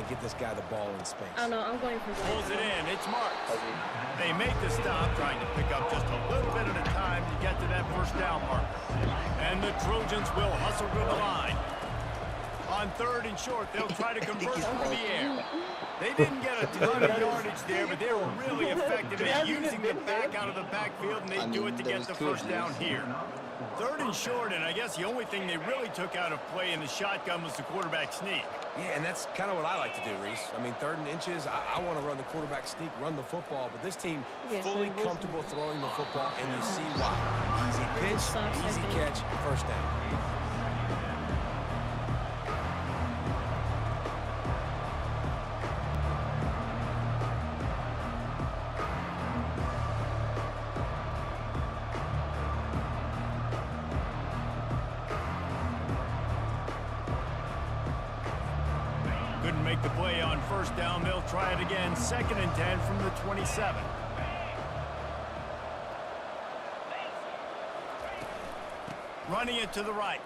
get this guy the ball in space. Oh, no, I'm going for Pulls it in. It's marked. They make the stop, trying to pick up just a little bit at a time to get to that first down marker. And the Trojans will hustle to the line. On 3rd and short, they'll try to convert through the air. They didn't get a ton of yardage there, but they were really effective at using the back out of the backfield, and they do it to get the first down here. 3rd and short, and I guess the only thing they really took out of play in the shotgun was the quarterback sneak. Yeah, and that's kind of what I like to do, Reese. I mean, 3rd and inches, I want to run the quarterback sneak, run the football, but this team fully comfortable throwing the football, and you see why. Easy pitch, easy catch, first down. Couldn't make the play on first down. They'll try it again. 2nd and 10 from the 27. Running it to the right.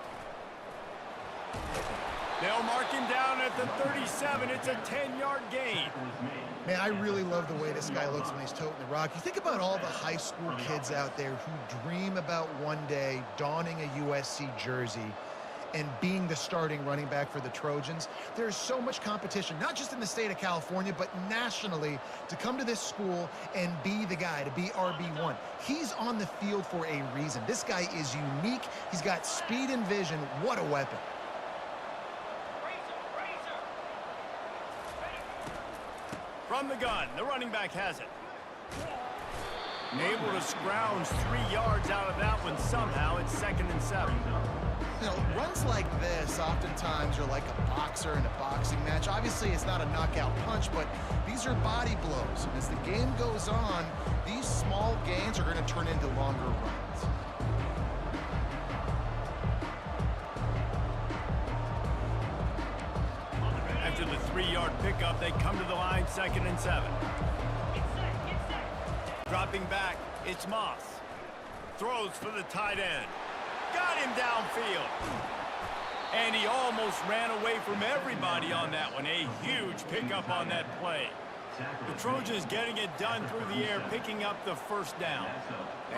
They'll mark him down at the 37. It's a 10-yard gain. Man, I really love the way this guy looks when he's toting the rock. You think about all the high school kids out there who dream about one day donning a USC jersey and being the starting running back for the Trojans. There's so much competition, not just in the state of California, but nationally, to come to this school and be the guy, to be RB1. He's on the field for a reason. This guy is unique. He's got speed and vision. What a weapon. From the gun, the running back has it. Able to scrounge 3 yards out of that one somehow. It's 2nd and 7. You know, runs like this oftentimes are like a boxer in a boxing match. Obviously, it's not a knockout punch, but these are body blows. And as the game goes on, these small gains are going to turn into longer runs. After the 3-yard pickup, they come to the line, 2nd and 7. Dropping back, it's Moss. Throws for the tight end. Got him downfield. And he almost ran away from everybody on that one. A huge pickup on that play. The Trojans getting it done through the air, picking up the first down.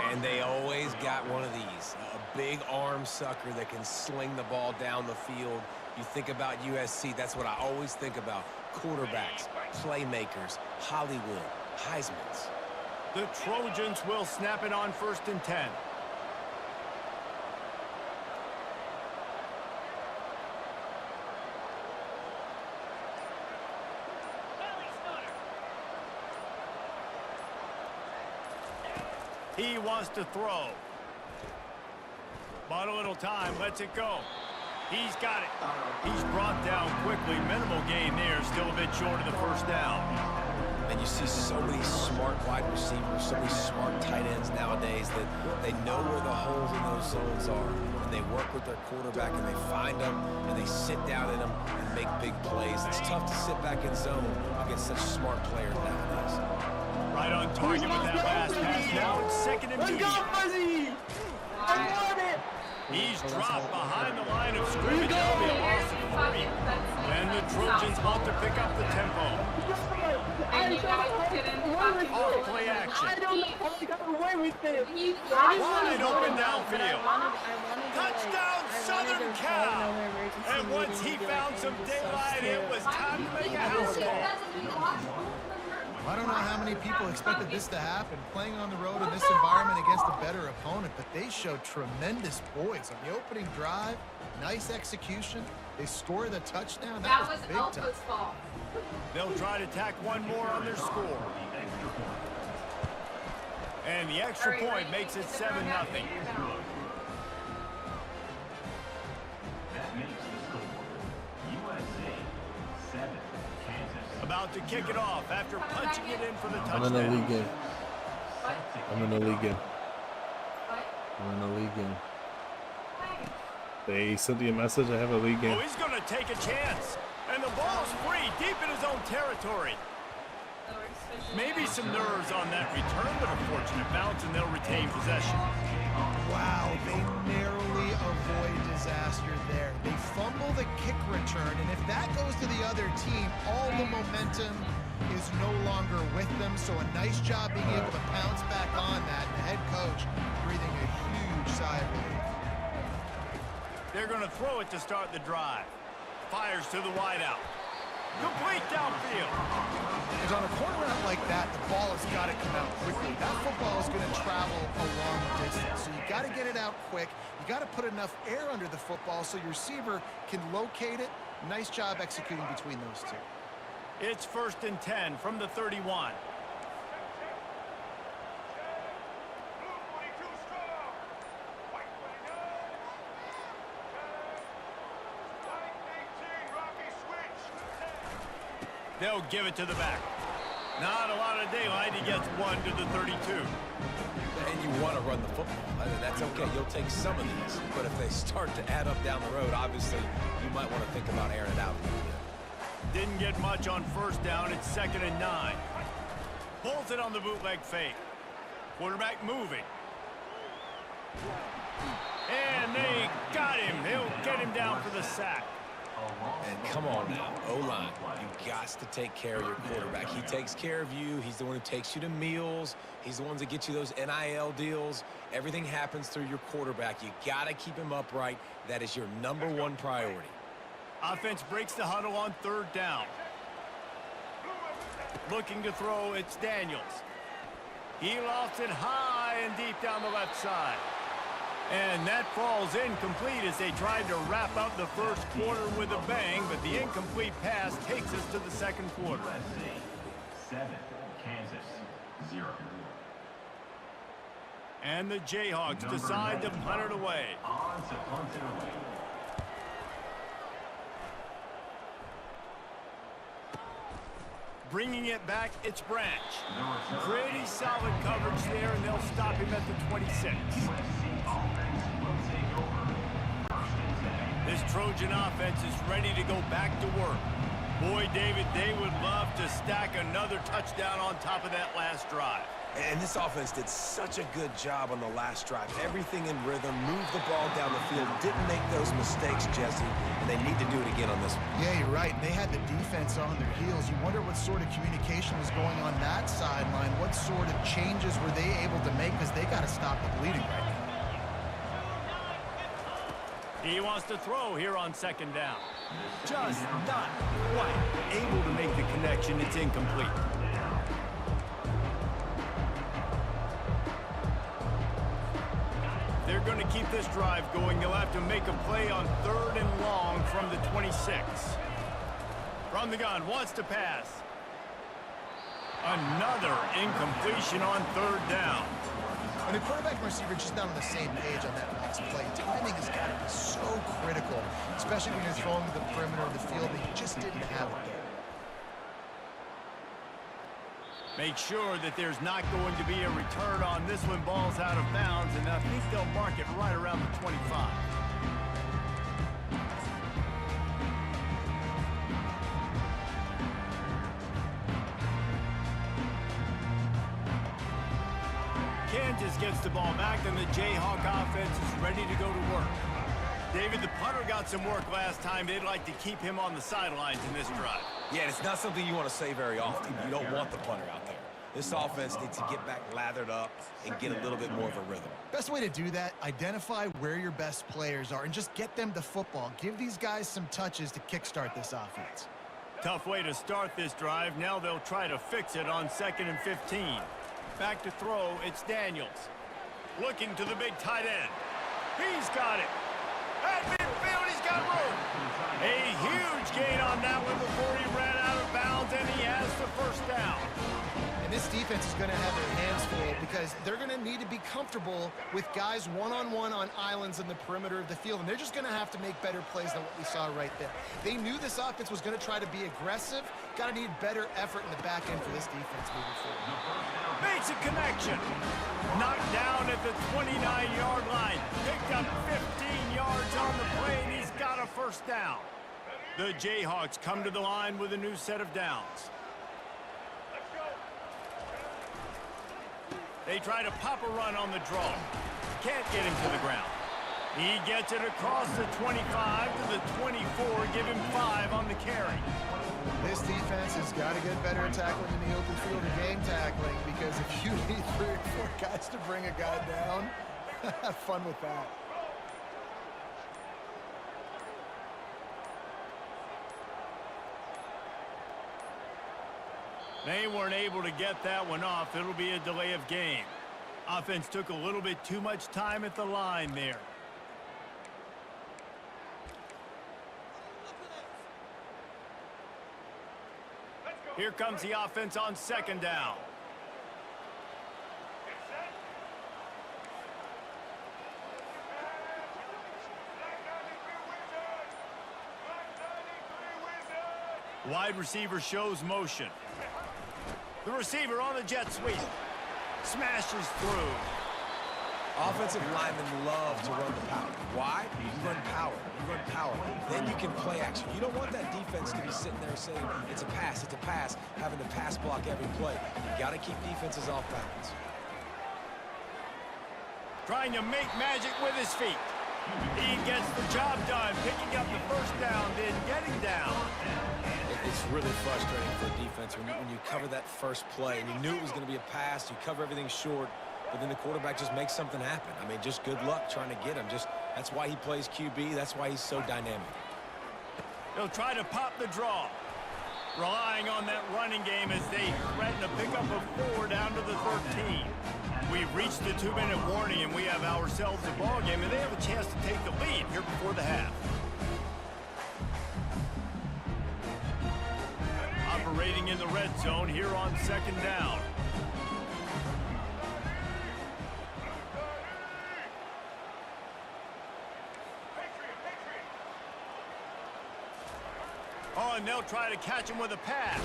And they always got one of these, a big arm sucker that can sling the ball down the field. You think about USC, that's what I always think about. Quarterbacks, playmakers, Hollywood, Heismans. The Trojans will snap it on 1st and 10. He wants to throw. Bought a little time, lets it go. He's got it. He's brought down quickly. Minimal gain there, still a bit short of the first down. And you see so many smart wide receivers, so many smart tight ends nowadays that they know where the holes in those zones are. And they work with their quarterback and they find them and they sit down in them and make big plays. It's tough to sit back in zone against such smart players nowadays. Right on target with that last pass. Now it's 2nd and medium. Let's go, Fuzzy! I want it! He's dropped behind the line of scrimmage. That'll be a loss of 3. And the Trojans want to pick up the tempo. And you guys couldn't fucking Off play action. I don't know how we got away with it. Wide open downfield. I Touchdown, Southern Cal. And once he found some daylight, it was time to make a house call. I don't know how many people expected this to happen, playing on the road in this environment against a better opponent, but they showed tremendous poise on the opening drive. Nice execution. They score the touchdown. That was big time. fault. They'll try to tack one more on their score. And the extra point makes it 7-0. That makes the score USA 7, Kansas. About to kick it off after punching it in for the I'm in the touchdown. league game. I'm in the league game. I'm in the league game. They sent me a message. I have a league game. Oh, he's going to take a chance. And the ball's free, deep in his own territory. Maybe some nerves on that return, but a fortunate bounce, and they'll retain possession. Wow, they narrowly avoid disaster there. They fumble the kick return, and if that goes to the other team, all the momentum is no longer with them, so a nice job being able to pounce back on that, and the head coach breathing a huge sigh of relief. They're going to throw it to start the drive. Fires to the wideout. Complete downfield. And on a corner route like that, the ball has got to come out quickly. That football is going to travel a long distance, so you got to get it out quick. You got to put enough air under the football so your receiver can locate it. Nice job executing between those two. It's 1st and 10 from the 31. They'll give it to the back. Not a lot of daylight. He gets 1 to the 32. And you want to run the football. I mean, that's okay. You'll take some of these. But if they start to add up down the road, obviously, you might want to think about airing it out a little bit. Didn't get much on 1st down. It's 2nd and 9. Pulls it on the bootleg fake. Quarterback moving. And they got him. They'll get him down for the sack. And come on now, O-line, you got to take care of your quarterback. He takes care of you. He's the one who takes you to meals. He's the one that gets you those NIL deals. Everything happens through your quarterback. You got to keep him upright. That is your #1 priority. Offense breaks the huddle on 3rd down. Looking to throw, it's Daniels. He lofts it high and deep down the left side. And that falls incomplete as they tried to wrap up the 1st quarter with a bang, but the incomplete pass takes us to the 2nd quarter. USA 7, Kansas 0. And the Jayhawks decide to punt it away. On to punt it away. Bringing it back, it's Branch. Pretty solid coverage there, and they'll stop him at the 26. This Trojan offense is ready to go back to work. Boy, David, they would love to stack another touchdown on top of that last drive. And this offense did such a good job on the last drive. Everything in rhythm, moved the ball down the field, didn't make those mistakes, Jesse, and they need to do it again on this one. Yeah, you're right. They had the defense on their heels. You wonder what sort of communication was going on that sideline. What sort of changes were they able to make, because they got to stop the bleeding right now. He wants to throw here on 2nd down. Just not quite able to make the connection. It's incomplete. They're going to keep this drive going. They'll have to make a play on 3rd and long from the 26. From the gun, wants to pass. Another incompletion on 3rd down. And the quarterback and receiver just not on the same page on that last play. Timing has got to be so critical, especially when you're throwing to the perimeter of the field. They just didn't have it there. Make sure that there's not going to be a return on this one. Ball's out of bounds, and I think they'll mark it right around the 25. Kansas gets the ball back, and the Jayhawk offense is ready to go to work. David, the punter got some work last time. They'd like to keep him on the sidelines in this drive. Yeah, and it's not something you want to say very often. You don't want the punter out there. This offense needs to get back lathered up and get a little bit more of a rhythm. Best way to do that, identify where your best players are and just get them the football. Give these guys some touches to kickstart this offense. Tough way to start this drive. Now they'll try to fix it on 2nd and 15. Back to throw, it's Daniels. Looking to the big tight end. He's got it. At midfield, he's got room. A huge gain on that one before he ran out of bounds, and he has the 1st down. And this defense is going to have their hands full because they're going to need to be comfortable with guys one-on-one on islands in the perimeter of the field, and they're just going to have to make better plays than what we saw right there. They knew this offense was going to try to be aggressive. Got to need better effort in the back end for this defense moving forward. Makes a connection. Knocked down at the 29-yard line. Picked up 15 yards on the play, and he's got a 1st down. The Jayhawks come to the line with a new set of downs. They try to pop a run on the draw. Can't get him to the ground. He gets it across the 25 to the 24. Give him 5 on the carry. This defense is got to get better at tackling in the open field or game tackling, because if you need 3 or 4 guys to bring a guy down, have fun with that. They weren't able to get that one off. It'll be a delay of game. Offense took a little bit too much time at the line there. Here comes the offense on 2nd down. Wide receiver shows motion. The receiver on the jet sweep. Smashes through. Offensive linemen love to run the power. Why? You run power. You run power. Then you can play action. You don't want that defense to be sitting there saying, it's a pass, having to pass block every play. You got to keep defenses off balance. Trying to make magic with his feet. He gets the job done, picking up the 1st down, then getting down. It's really frustrating for a defense when you cover that first play and you knew it was going to be a pass, you cover everything short, but then the quarterback just makes something happen. I mean, just good luck trying to get him. That's why he plays QB. That's why he's so dynamic. They'll try to pop the draw, relying on that running game as they threaten to pick up a 4 down to the 13. We've reached the 2-minute warning, and we have ourselves a ball game, and they have a chance to take the lead here before the half. Operating in the red zone here on 2nd down. Oh, and they'll try to catch him with a pass.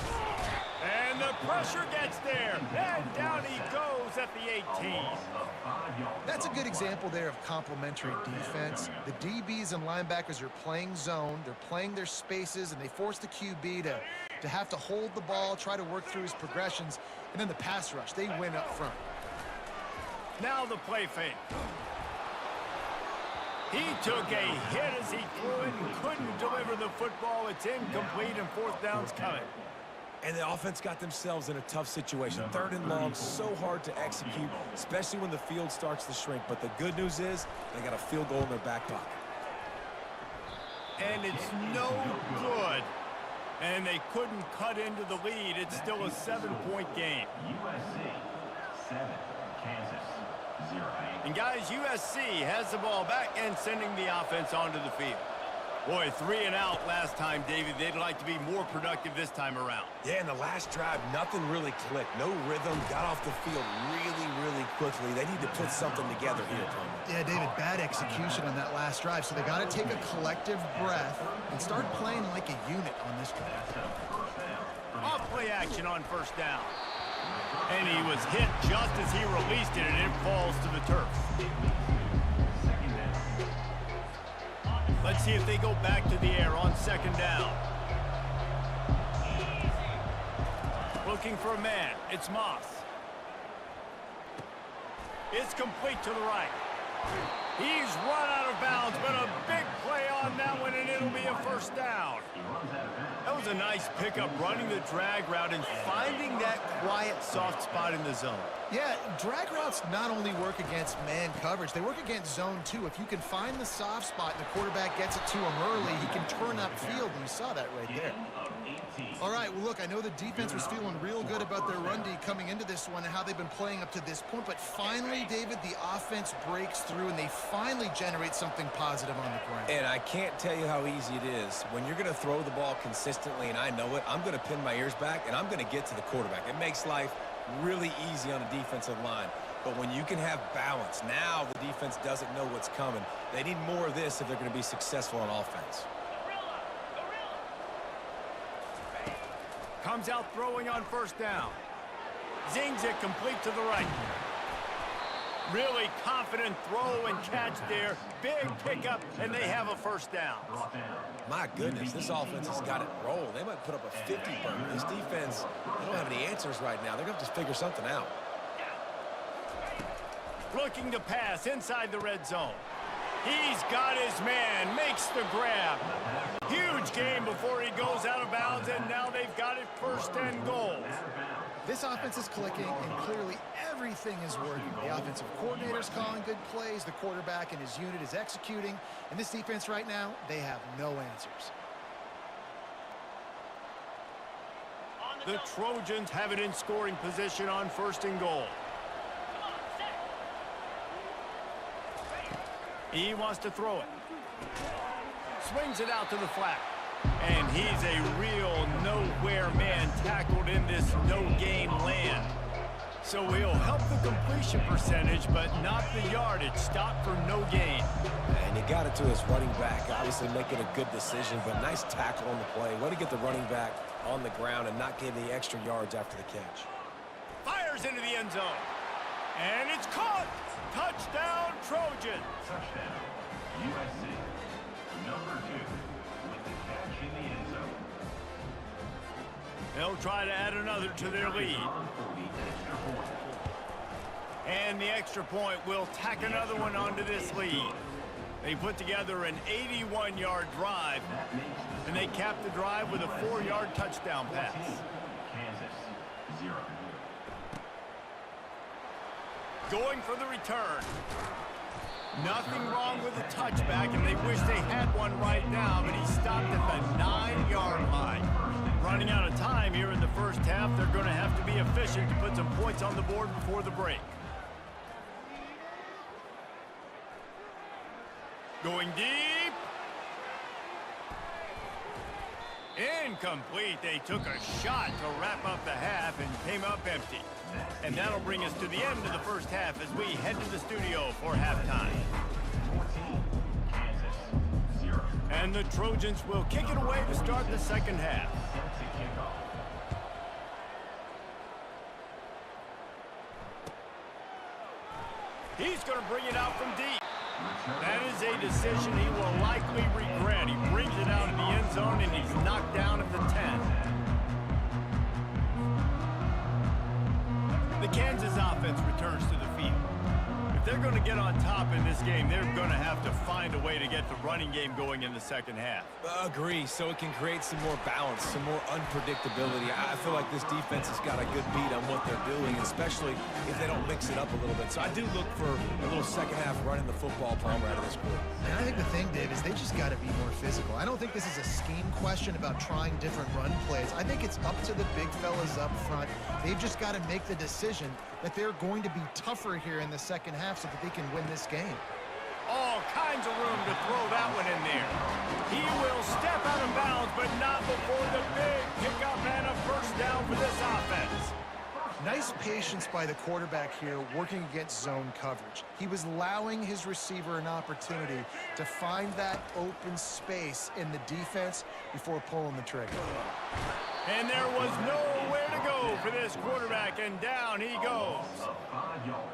And the pressure gets there. And down he goes at the 18. That's a good example there of complementary defense. The DBs and linebackers are playing zone. They're playing their spaces, and they force the QB to have to hold the ball, try to work through his progressions, and then the pass rush. They win up front. Now the play fake. He took a hit as he threw it and couldn't deliver the football. It's incomplete, and 4th down's coming. And the offense got themselves in a tough situation. 3rd and long, so hard to execute, especially when the field starts to shrink. But the good news is they got a field goal in their back pocket. And it's no good. And they couldn't cut into the lead. It's still a 7-point game. USC 7, Kansas 0. And guys, USC has the ball back and sending the offense onto the field. Boy, 3 and out last time, David. They'd like to be more productive this time around. Yeah, in the last drive, nothing really clicked. No rhythm, got off the field really quickly. They need to put something together here, Tony. Yeah, David, bad execution on that last drive, so they got to take a collective breath and start playing like a unit on this drive. Off play action on 1st down. And he was hit just as he released it, and it falls to the turf. Let's see if they go back to the air on 2nd down. Looking for a man. It's Moss. It's complete to the right. He's run out of bounds, but a big play on that one, and it'll be a 1st down. That was a nice pickup, running the drag route and finding that quiet, soft spot in the zone. Yeah, drag routes not only work against man coverage, they work against zone too. If you can find the soft spot and the quarterback gets it to him early, he can turn upfield, and you saw that right there. All right, well, look, I know the defense was feeling real good about their run D coming into this one and how they've been playing up to this point, but finally, David, the offense breaks through, and they finally generate something positive on the ground. And I can't tell you how easy it is. When you're going to throw the ball consistently, and I know it, I'm going to pin my ears back, and I'm going to get to the quarterback. It makes life really easy on a defensive line. But when you can have balance, now the defense doesn't know what's coming. They need more of this if they're going to be successful on offense. Comes out throwing on 1st down. Zings it complete to the right. Really confident throw and catch there. Big pickup, and they have a 1st down. My goodness, this offense has got it rolled. They might put up a 50 burger. This defense, they don't have any answers right now. They're going to have to figure something out. Looking to pass inside the red zone. He's got his man, makes the grab. Huge gain before he goes out of bounds, and now they've got it 1st and goal. This offense is clicking, and clearly everything is working. The offensive coordinator's calling good plays, the quarterback and his unit is executing, and this defense right now, they have no answers. The Trojans have it in scoring position on 1st and goal. He wants to throw it. Swings it out to the flat. And he's a real nowhere man tackled in this no-gain land. So he'll help the completion percentage, but not the yardage. Stop for no gain. And he got it to his running back, obviously making a good decision, but nice tackle on the play. Way to get the running back on the ground and not give the extra yards after the catch. Fires into the end zone. And it's caught. Touchdown, Trojans. Touchdown, USC. Number 2 with the catch in the end zone. They'll try to add another to their lead. And the extra point will tack another one onto this lead. They put together an 81-yard drive, and they cap the drive with a 4-yard touchdown pass. Kansas, 0. Going for the return. Nothing wrong with the touchback, and they wish they had one right now, but he stopped at the 9-yard line. Running out of time here in the 1st half, they're going to have to be efficient to put some points on the board before the break. Going deep. Incomplete. They took a shot to wrap up the half and came up empty. And that'll bring us to the end of the 1st half as we head to the studio for halftime. 14, Kansas, 0. And the Trojans will kick it away to start the 2nd half. Set to kickoff. He's going to bring it out from deep. That is a decision he will likely regret. He brings it out in the end zone, and he's knocked down at the 10. The Kansas offense returns to the field. If they're going to get on top in this game, they're going to have to find a way to get the running game going in the 2nd half. Agree, so it can create some more balance, some more unpredictability. I feel like this defense has got a good beat on what they're doing, especially if they don't mix it up a little bit. So I do look for a little 2nd half running the football program out of this group. And I think the thing, Dave, is they just got to be more physical. I don't think this is a scheme question about trying different run plays. I think it's up to the big fellas up front. They've just got to make the decision that they're going to be tougher here in the 2nd half so that they can win this game. All kinds of room to throw that one in there. He will step out of bounds, but not before the big pickup and a 1st down for this offense. Nice patience by the quarterback here working against zone coverage. He was allowing his receiver an opportunity to find that open space in the defense before pulling the trigger. And there was nowhere to go for this quarterback, and down he goes.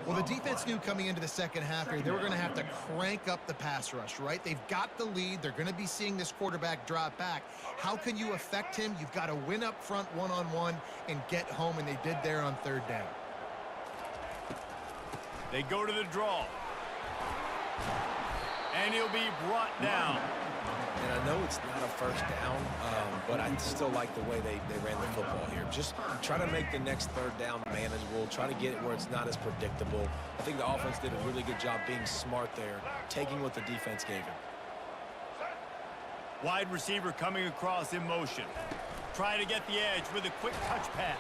Well, the defense knew coming into the 2nd half here, they were going to have to crank up the pass rush, right? They've got the lead. They're going to be seeing this quarterback drop back. How can you affect him? You've got to win up front one-on-one and get home, and they did there on 3rd down. They go to the draw. And he'll be brought down. And I know it's not a 1st down, but I still like the way they ran the football here. Just try to make the next 3rd down manageable. Try to get it where it's not as predictable. I think the offense did a really good job being smart there, taking what the defense gave him. Wide receiver coming across in motion. Trying to get the edge with a quick touch pass.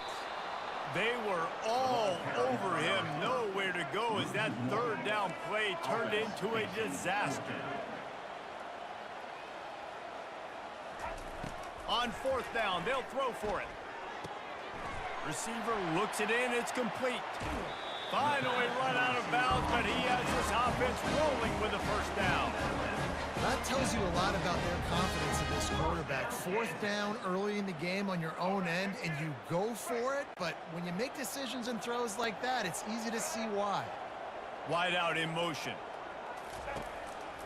They were all over him. Nowhere to go as that 3rd down play turned into a disaster. On 4th down, they'll throw for it. Receiver looks it in, it's complete. Finally run out of bounds, but he has this offense rolling with a 1st down. That tells you a lot about their confidence in this quarterback. 4th down early in the game on your own end, and you go for it, but when you make decisions and throws like that, it's easy to see why. Wide out in motion.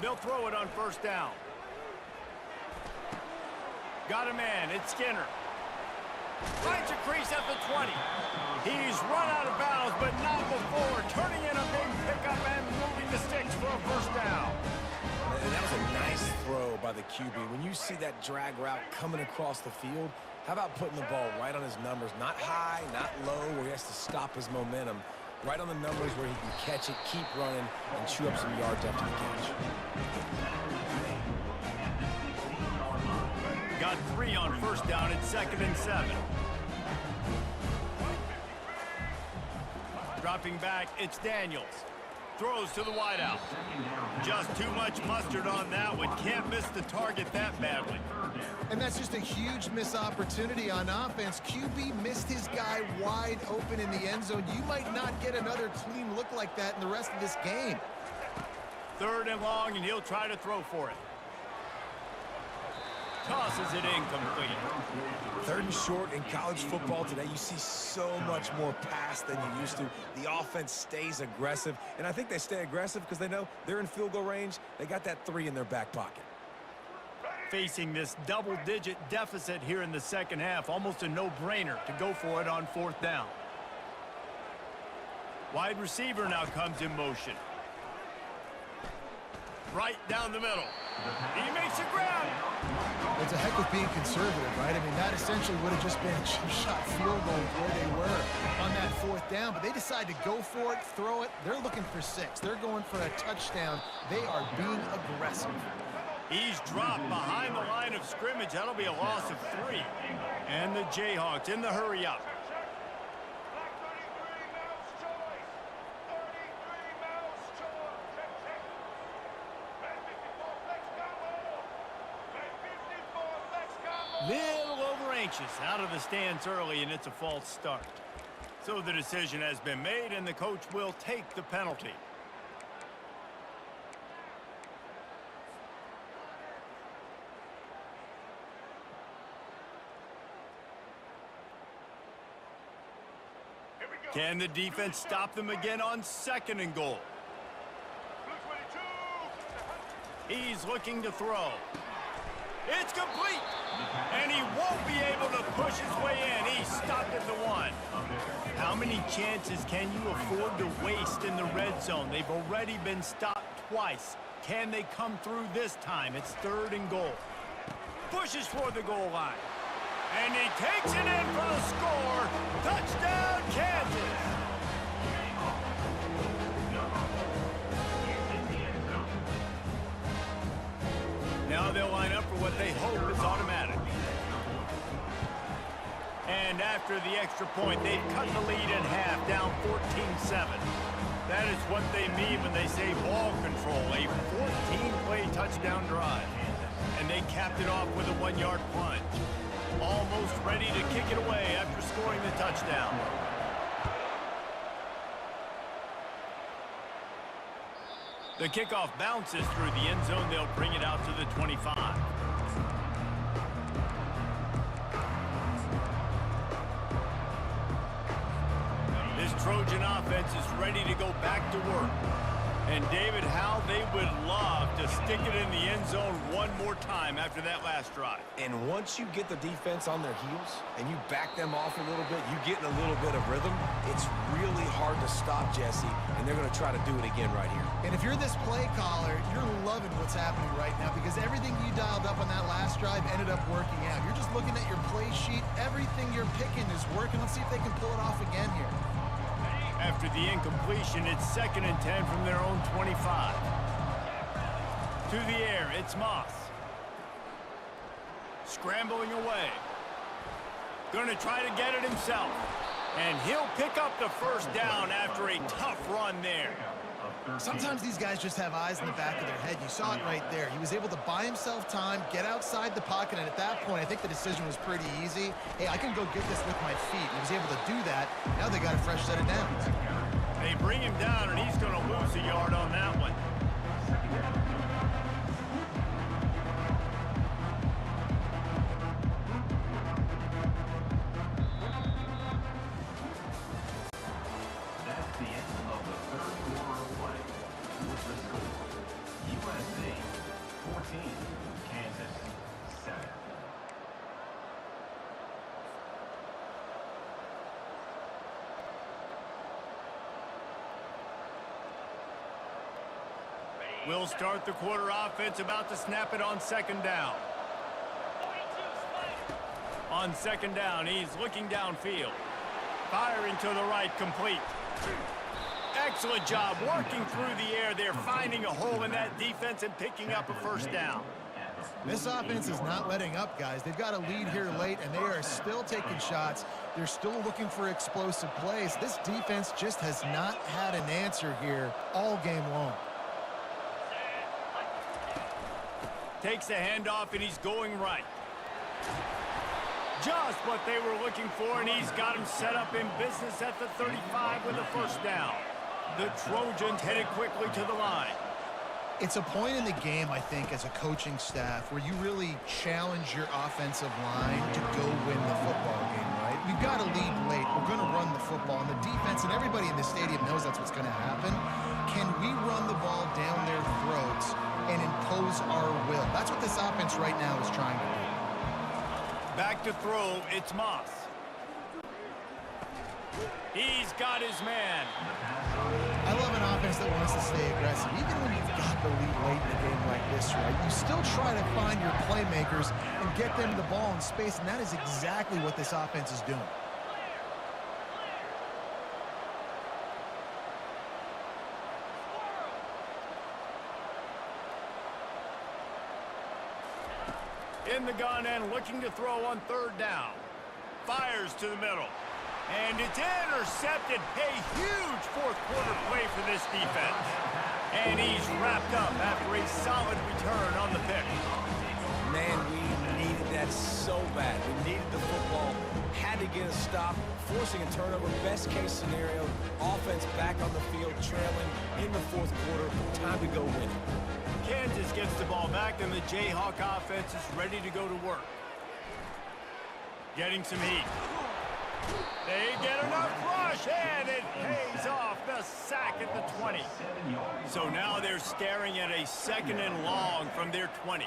They'll throw it on 1st down. Got a man, it's Skinner. Finds a crease at the 20. He's run out of bounds, but not before turning in a big pickup and moving the sticks for a 1st down. And that was a nice throw by the QB. When you see that drag route coming across the field, how about putting the ball right on his numbers? Not high, not low, where he has to stop his momentum. Right on the numbers where he can catch it, keep running, and chew up some yards after the catch. Got 3 on first down at 2nd and 7. Dropping back, it's Daniels. Throws to the wideout. Just too much mustard on that one. Can't miss the target that badly. And that's just a huge missed opportunity on offense. QB missed his guy wide open in the end zone. You might not get another clean look like that in the rest of this game. 3rd and long, and he'll try to throw for it. Tosses it incomplete. 3rd and short in college football today. You see so much more pass than you used to. The offense stays aggressive, and I think they stay aggressive because they know they're in field goal range. They got that 3 in their back pocket. Facing this double-digit deficit here in the second half, almost a no-brainer to go for it on 4th down. Wide receiver now comes in motion. Right down the middle. He makes a grab. It's a heck of being conservative, right? I mean, that essentially would have just been a cheap-shot field goal where they were on that 4th down, but they decide to go for it, throw it. They're looking for 6. They're going for a touchdown. They are being aggressive. He's dropped behind the line of scrimmage. That'll be a loss of 3. And the Jayhawks in the hurry-up. Little over anxious, out of the stands early, and it's a false start. So the decision has been made, and the coach will take the penalty. Can the defense stop them again on 2nd and goal? He's looking to throw. It's complete, and he won't be able to push his way in. He stopped at the 1. How many chances can you afford to waste in the red zone? They've already been stopped twice. Can they come through this time? It's 3rd and goal. Pushes for the goal line, and he takes it in for the score. Touchdown, Kansas! Now they'll line up for what they hope is automatic. And after the extra point, they've cut the lead in half, down 14-7. That is what they mean when they say ball control, a 14-play touchdown drive. And they capped it off with a 1-yard plunge. Almost ready to kick it away after scoring the touchdown. The kickoff bounces through the end zone. They'll bring it out to the 25. This Trojan offense is ready to go back to work. And David, how they would love to stick it in the end zone one more time after that last drive. And once you get the defense on their heels and you back them off a little bit, you get in a little bit of rhythm, it's really hard to stop, Jesse, and they're going to try to do it again right here. And if you're this play caller, you're loving what's happening right now because everything you dialed up on that last drive ended up working out. You're just looking at your play sheet. Everything you're picking is working. Let's see if they can pull it off again here. After the incompletion, it's 2nd and 10 from their own 25. To the air, it's Moss. Scrambling away. Going to try to get it himself. And he'll pick up the 1st down after a tough run there. Sometimes these guys just have eyes in the back of their head. You saw it right there. He was able to buy himself time, get outside the pocket, and at that point, I think the decision was pretty easy. Hey, I can go get this with my feet. He was able to do that. Now they got a fresh set of downs. They bring him down, and he's going to lose a yard on that one. That's the end of the 3rd quarter of play. With the score, USA 14, Kansas 7. We'll start the quarter offense, about to snap it on second down. On second down, he's looking downfield. Firing to the right, complete. Excellent job working through the air there, finding a hole in that defense and picking up a first down. This offense is not letting up, guys. They've got a lead here late, and they are still taking shots. They're still looking for explosive plays. This defense just has not had an answer here all game long. Takes the handoff, and he's going right. Just what they were looking for, and he's got him set up in business at the 35 with a first down. The Trojans headed quickly to the line. It's a point in the game, I think, as a coaching staff where you really challenge your offensive line to go win the football game, right? We've got a lead late. We're going to run the football, and the defense and everybody in the stadium knows that's what's going to happen. Can we run the ball down their throats and impose our will? That's what this offense right now is trying to do. Back to throw, it's Moss. He's got his man. I love an offense that wants to stay aggressive. Even when you've got the lead late in a game like this, right? You still try to find your playmakers and get them the ball in space, and that is exactly what this offense is doing. In the gun and looking to throw on third down. Fires to the middle. And it's intercepted. A huge fourth quarter play for this defense. And he's wrapped up after a solid return on the pick. Man, we needed that so bad. We needed the football. Had to get a stop, forcing a turnover. Best case scenario, offense back on the field, trailing in the fourth quarter. Time to go win it. Kansas gets the ball back, and the Jayhawk offense is ready to go to work. Getting some heat. They get enough rush, and it pays off. The sack at the 20. So now they're staring at a second and long from their 20.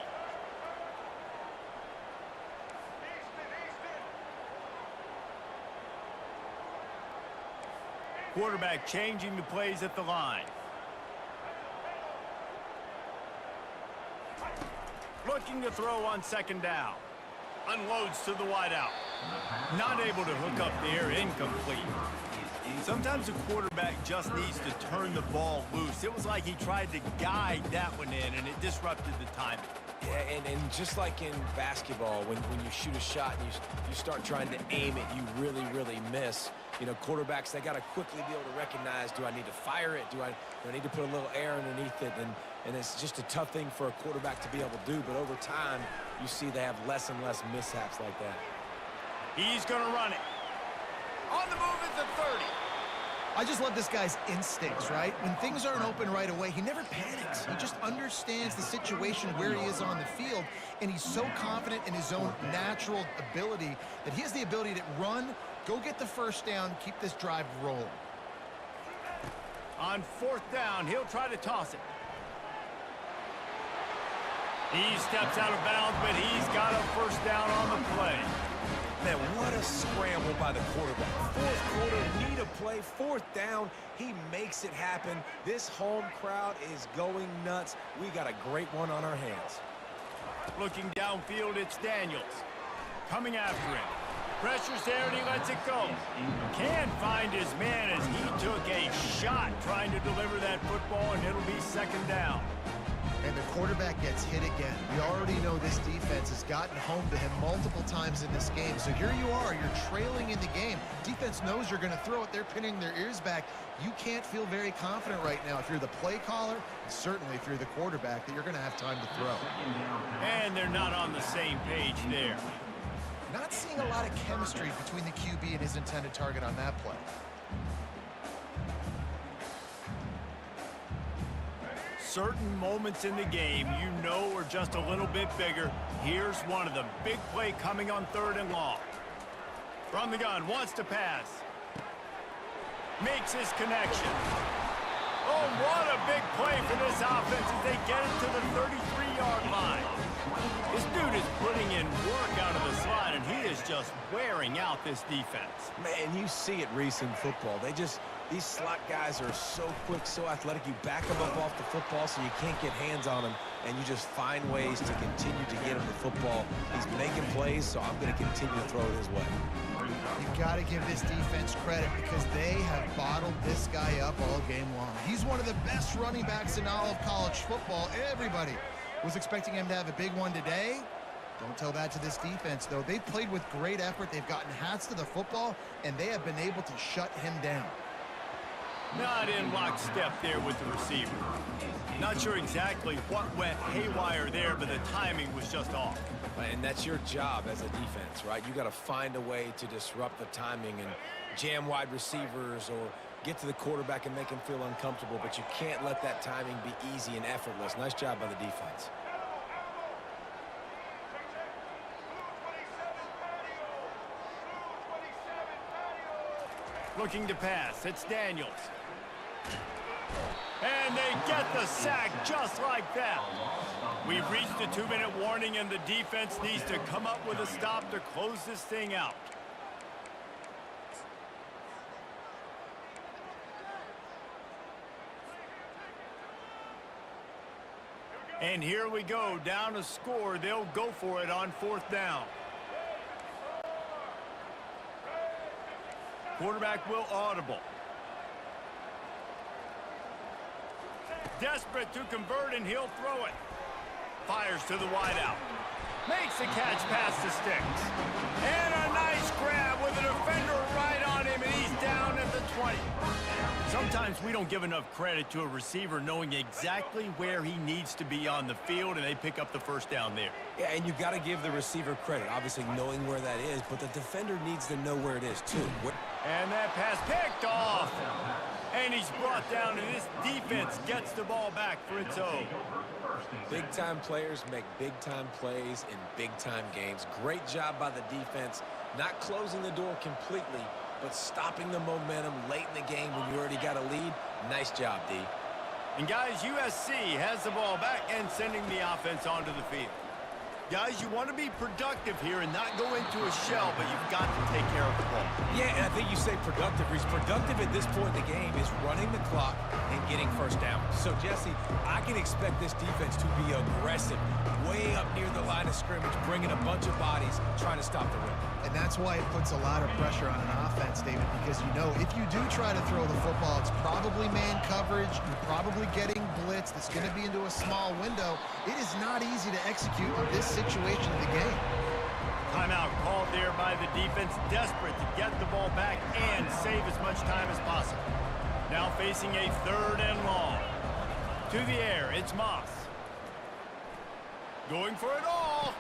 Quarterback changing the plays at the line. Looking to throw on second down. Unloads to the wideout. Not able to hook up there, incomplete. Sometimes a quarterback just needs to turn the ball loose. It was like he tried to guide that one in, and it disrupted the timing. Yeah, and just like in basketball, when you shoot a shot and you start trying to aim it, you really miss. You know, quarterbacks, they got to quickly be able to recognize, do I need to fire it? Do I need to put a little air underneath it? And it's just a tough thing for a quarterback to be able to do. But over time, you see they have less and less mishaps like that. He's going to run it. On the move at the 30. I just love this guy's instincts, right? When things aren't open right away, he never panics. He just understands the situation where he is on the field, and he's so confident in his own natural ability that he has the ability to run, go get the first down, keep this drive rolling. On fourth down, he'll try to toss it. He steps out of bounds, but he's got a first down on the play. Man, what a scramble by the quarterback. Fourth quarter, need a play, fourth down. He makes it happen. This home crowd is going nuts. We got a great one on our hands. Looking downfield, it's Daniels. Coming after him. Pressure's there, and he lets it go. Can't find his man as he took a shot trying to deliver that football, and it'll be second down. And the quarterback gets hit again. We already know this defense has gotten home to him multiple times in this game. So here you are, you're trailing in the game. Defense knows you're going to throw it. They're pinning their ears back. You can't feel very confident right now if you're the play caller, and certainly if you're the quarterback, that you're going to have time to throw. And they're not on the same page there. Not seeing a lot of chemistry between the QB and his intended target on that play. Certain moments in the game you know are just a little bit bigger. Here's one of them. Big play coming on third and long. From the gun, wants to pass. Makes his connection. Oh, what a big play for this offense as they get it to the 33-yard line. This dude is putting in work out of the slot, and he is just wearing out this defense. Man, you see it, Reese, in football. These slot guys are so quick, so athletic. You back them up off the football so you can't get hands on them, and you just find ways to continue to get him the football. He's making plays, so I'm going to continue to throw it his way. You've got to give this defense credit because they have bottled this guy up all game long. He's one of the best running backs in all of college football. Everybody was expecting him to have a big one today. Don't tell that to this defense, though. They've played with great effort. They've gotten hats to the football, and they have been able to shut him down. Not in lockstep there with the receiver. Not sure exactly what went haywire there, but the timing was just off. And that's your job as a defense, right? You got to find a way to disrupt the timing and jam wide receivers or get to the quarterback and make him feel uncomfortable, but you can't let that timing be easy and effortless. Nice job by the defense. Looking to pass, it's Daniels. And they get the sack just like that. We've reached the 2-minute warning, and the defense needs to come up with a stop to close this thing out. And here we go, down a score. They'll go for it on 4th down. Quarterback will audible. Desperate to convert, and he'll throw it. Fires to the wideout. Makes the catch past the sticks. And a nice grab with a defender right on him, and he's down at the 20. Sometimes we don't give enough credit to a receiver knowing exactly where he needs to be on the field, and they pick up the 1st down there. Yeah, and you got to give the receiver credit, obviously knowing where that is, but the defender needs to know where it is too. And that pass picked off. And he's brought down, and this defense gets the ball back for its own. Big-time players make big-time plays in big-time games. Great job by the defense, not closing the door completely, but stopping the momentum late in the game when you already got a lead. Nice job, D. And guys, USC has the ball back and sending the offense onto the field. Guys, you want to be productive here and not go into a shell, but you've got to take care of the ball. Yeah, and I think you say productive. He's productive at this point in the game is running the clock and getting 1st down. So, Jesse, I can expect this defense to be aggressive, way up near the line of scrimmage, bringing a bunch of bodies, trying to stop the run. And that's why it puts a lot of pressure on an offense, David, because you know if you do try to throw the football, it's probably man coverage, you're probably getting blitzed, it's going to be into a small window. It is not easy to execute in this situation of the game. Timeout called there by the defense, desperate to get the ball back and save as much time as possible. Now facing a 3rd and long. To the air, it's Moss. Going for it all.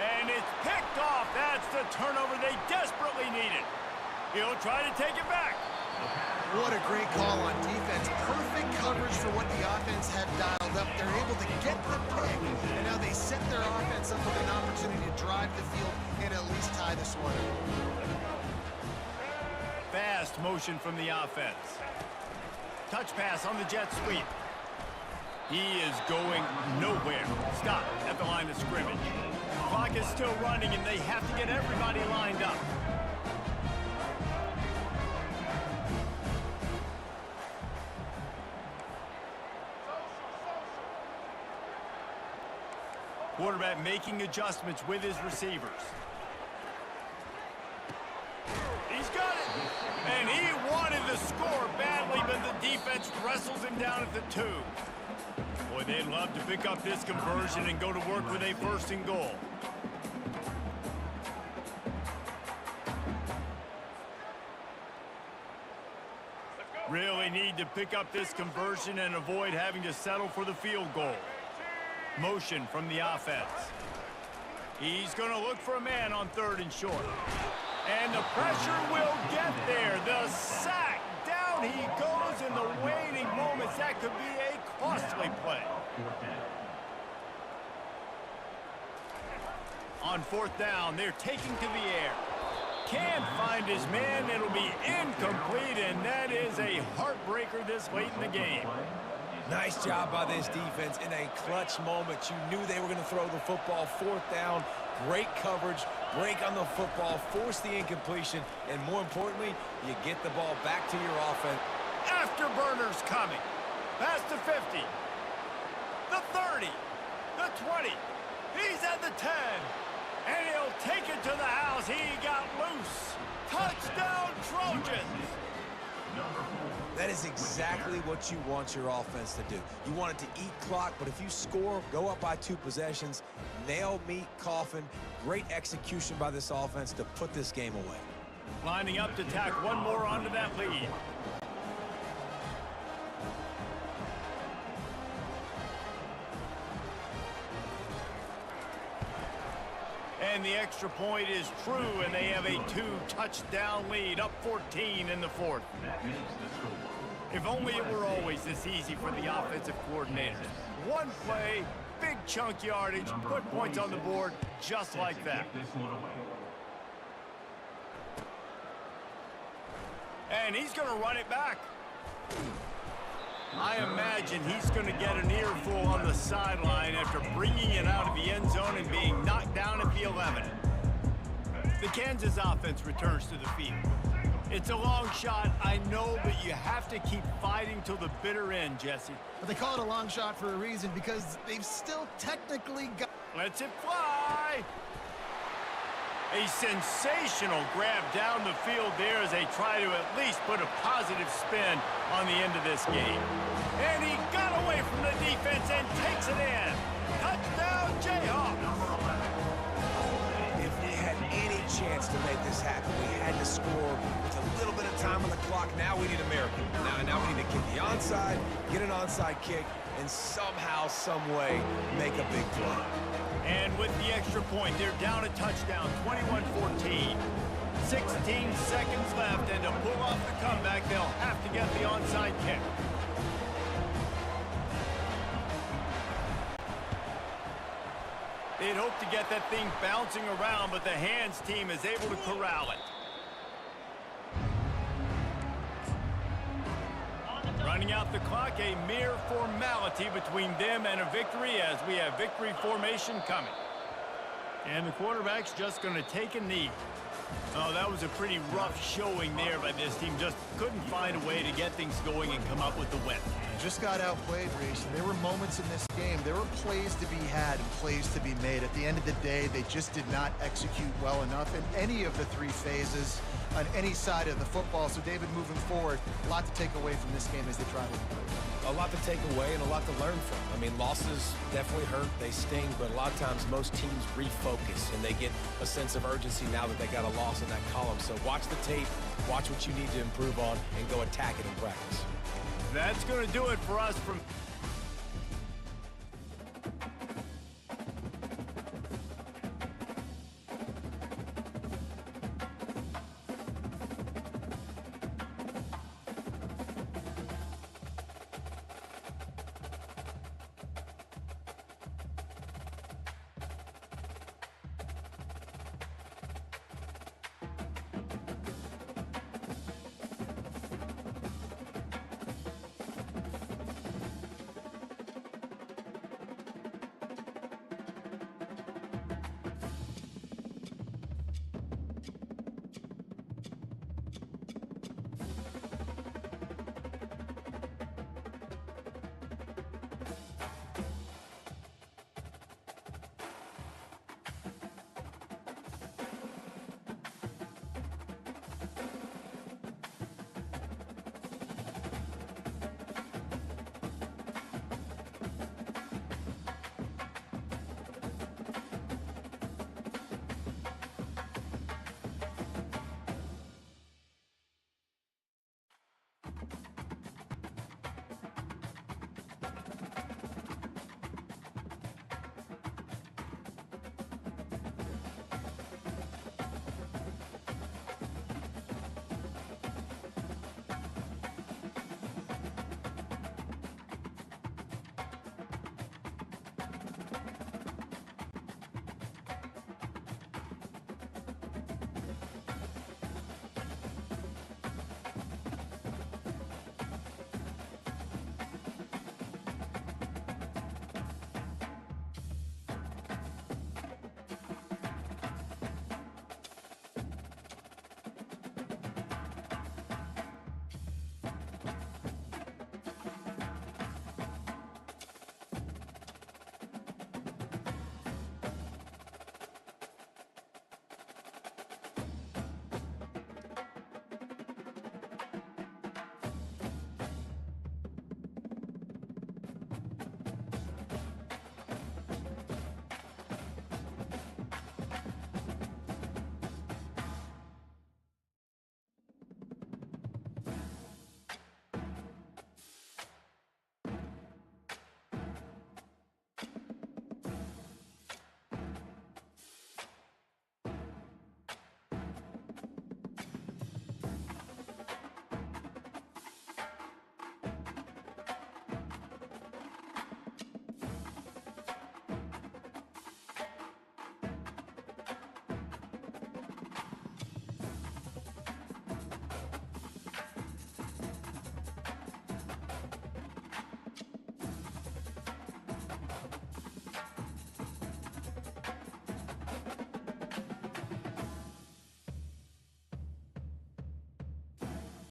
And it's picked off. That's the turnover they desperately needed. He'll try to take it back. What a great call on defense. Perfect coverage for what the offense had dialed up. They're able to get the pick, and now they set their offense up with an opportunity to drive the field and at least tie this one up. Fast motion from the offense. Touch pass on the jet sweep. He is going nowhere. Stop at the line of scrimmage. Clock is still running, and they have to get everybody lined up. Quarterback making adjustments with his receivers. He's got it. And he wanted the score badly, but the defense wrestles him down at the 2. Boy, they'd love to pick up this conversion and go to work with a 1st and goal. Really need to pick up this conversion and avoid having to settle for the field goal. Motion from the offense. He's going to look for a man on 3rd and short. And the pressure will get there. The sack. Down he goes in the waiting moments. That could be a costly play. On 4th down, they're taking to the air. Can't find his man. It'll be incomplete, and that is a heartbreaker this late in the game. Nice job by this defense in a clutch moment. You knew they were going to throw the football. 4th down. Great coverage, break on the football, force the incompletion, and more importantly, you get the ball back to your offense. Afterburners coming. Past the 50. The 30. The 20. He's at the 10. And he'll take it to the house. He got loose. Touchdown, Trojans. That is exactly what you want your offense to do. You want it to eat clock, but if you score, go up by 2 possessions, nail, meet, coffin. Great execution by this offense to put this game away. Lining up to tack one more onto that lead. And the extra point is true, and they have a 2-touchdown lead, up 14 in the 4th. If only it were always this easy for the offensive coordinators. One play, big chunk yardage, put points on the board just like that. And he's going to run it back. I imagine he's going to get an earful on the sideline after bringing it out of the end zone and being knocked down at the 11. The Kansas offense returns to the field. It's a long shot, I know, but you have to keep fighting till the bitter end, Jesse. But they call it a long shot for a reason because they've still technically got... Lets it fly. A sensational grab down the field there as they try to at least put a positive spin on the end of this game. And he got away from the defense and takes it in. Touchdown, Jayhawks. If we had any chance to make this happen, we had to score with a little bit of time on the clock. Now we need a miracle. Now we need to kick the onside, get an onside kick, and somehow, some way, make a big play. And with the extra point, they're down a touchdown, 21-14. 16 seconds left, and to pull off the comeback, they'll have to get the onside kick. They'd hoped to get that thing bouncing around, but the hands team is able to corral it. Running out the clock, a mere formality between them and a victory as we have victory formation coming. And the quarterback's just going to take a knee. Oh, that was a pretty rough showing there by this team. Just couldn't find a way to get things going and come up with the win. Just got outplayed, Reese. There were moments in this game. There were plays to be had and plays to be made. At the end of the day, they just did not execute well enough in any of the 3 phases on any side of the football. So, David, moving forward, a lot to take away from this game as they try to improve. A lot to take away and a lot to learn from. I mean, losses definitely hurt, they sting, but a lot of times most teams refocus and they get a sense of urgency now that they got a loss in that column. So watch the tape, watch what you need to improve on, and go attack it in practice. That's going to do it for us from